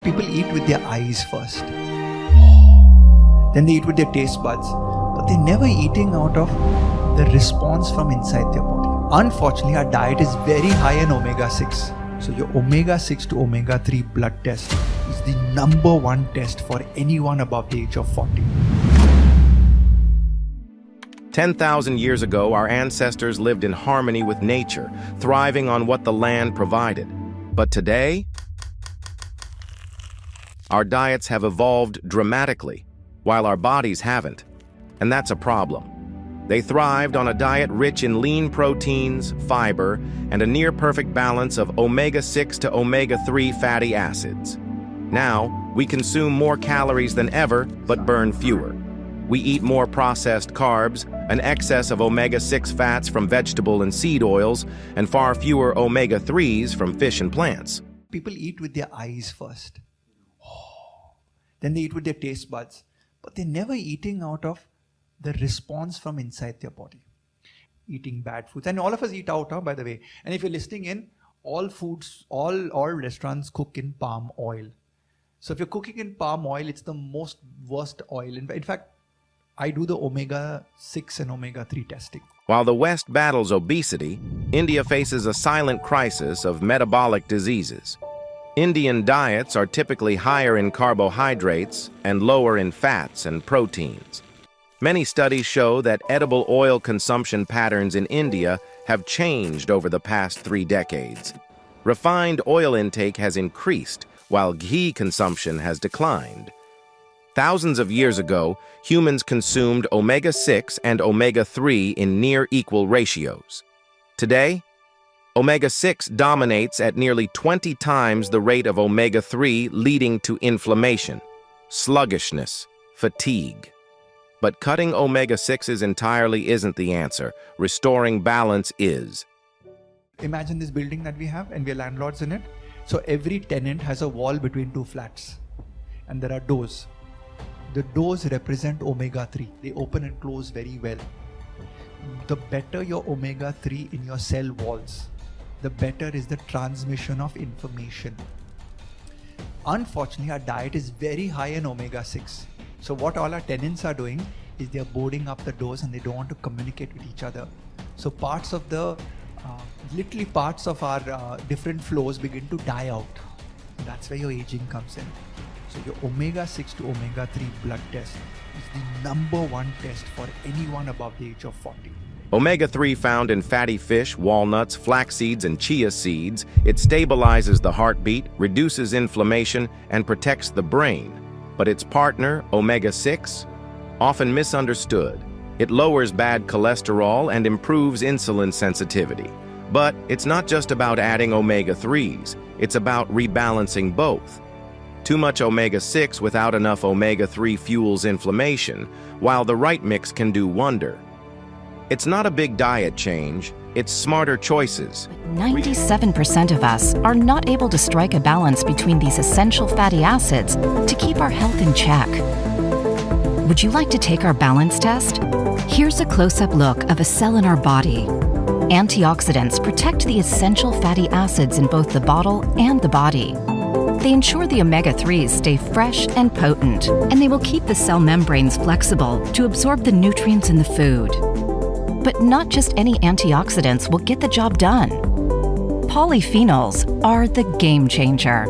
People eat with their eyes first. Then they eat with their taste buds. But they're never eating out of the response from inside their body. Unfortunately, our diet is very high in omega-6. So your omega-6 to omega-3 blood test is the number one test for anyone above the age of 40. 10,000 years ago, our ancestors lived in harmony with nature, thriving on what the land provided. But today, our diets have evolved dramatically, while our bodies haven't. And that's a problem. They thrived on a diet rich in lean proteins, fiber, and a near-perfect balance of omega-6 to omega-3 fatty acids. Now, we consume more calories than ever, but burn fewer. We eat more processed carbs, an excess of omega-6 fats from vegetable and seed oils, and far fewer omega-3s from fish and plants. People eat with their eyes first. Then they eat with their taste buds. But they're never eating out of the response from inside their body. Eating bad foods. And all of us eat out, by the way. And if you're listening in, all foods, all restaurants cook in palm oil. So if you're cooking in palm oil, it's the most worst oil. In fact, I do the omega-6 and omega-3 testing. While the West battles obesity, India faces a silent crisis of metabolic diseases. Indian diets are typically higher in carbohydrates and lower in fats and proteins. Many studies show that edible oil consumption patterns in India have changed over the past 3 decades. Refined oil intake has increased, while ghee consumption has declined. Thousands of years ago, humans consumed omega-6 and omega-3 in near equal ratios. Today, omega-6 dominates at nearly 20 times the rate of omega-3, leading to inflammation, sluggishness, fatigue. But cutting omega-6s entirely isn't the answer. Restoring balance is. Imagine this building that we have and we're landlords in it. So every tenant has a wall between 2 flats and there are doors. The doors represent omega-3. They open and close very well. The better your omega-3 in your cell walls, the better is the transmission of information. Unfortunately, our diet is very high in omega-6. So what all our tenants are doing is they're boarding up the doors and they don't want to communicate with each other. So parts of the, literally parts of our different floors begin to die out. That's where your aging comes in. So your omega-6 to omega-3 blood test is the number one test for anyone above the age of 40. Omega-3 found in fatty fish, walnuts, flax seeds, and chia seeds, it stabilizes the heartbeat, reduces inflammation, and protects the brain. But its partner, omega-6, often misunderstood. It lowers bad cholesterol and improves insulin sensitivity. But it's not just about adding omega-3s, it's about rebalancing both. Too much omega-6 without enough omega-3 fuels inflammation, while the right mix can do wonder. It's not a big diet change, it's smarter choices. 97% of us are not able to strike a balance between these essential fatty acids to keep our health in check. Would you like to take our balance test? Here's a close-up look of a cell in our body. Antioxidants protect the essential fatty acids in both the bottle and the body. They ensure the omega-3s stay fresh and potent, and they will keep the cell membranes flexible to absorb the nutrients in the food. But not just any antioxidants will get the job done. Polyphenols are the game changer.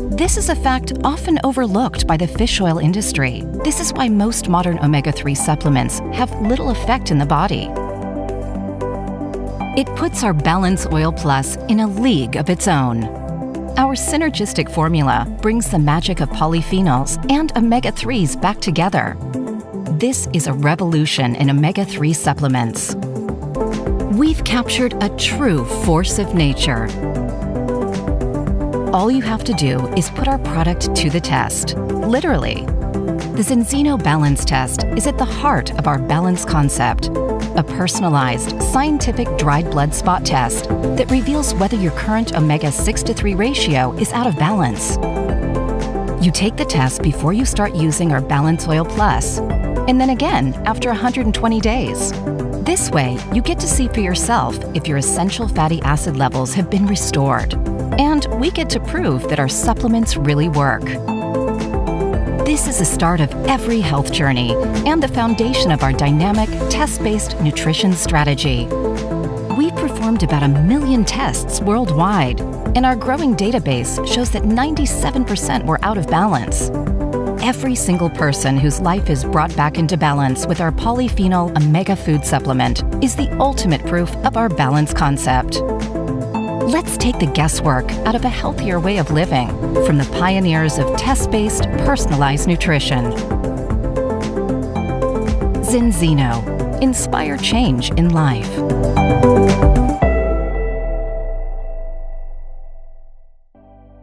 This is a fact often overlooked by the fish oil industry. This is why most modern omega-3 supplements have little effect in the body. It puts our Balance Oil Plus in a league of its own. Our synergistic formula brings the magic of polyphenols and omega-3s back together. This is a revolution in omega-3 supplements. We've captured a true force of nature. All you have to do is put our product to the test, literally. The Zinzino Balance Test is at the heart of our balance concept, a personalized, scientific dried blood spot test that reveals whether your current omega-6 to 3 ratio is out of balance. You take the test before you start using our Balance Oil Plus, and then again after 120 days. This way, you get to see for yourself if your essential fatty acid levels have been restored. And we get to prove that our supplements really work. This is the start of every health journey and the foundation of our dynamic, test-based nutrition strategy. We've performed about 1 million tests worldwide, and our growing database shows that 97% were out of balance. Every single person whose life is brought back into balance with our polyphenol omega food supplement is the ultimate proof of our balance concept. Let's take the guesswork out of a healthier way of living from the pioneers of test-based, personalized nutrition. Zinzino. Inspire change in life.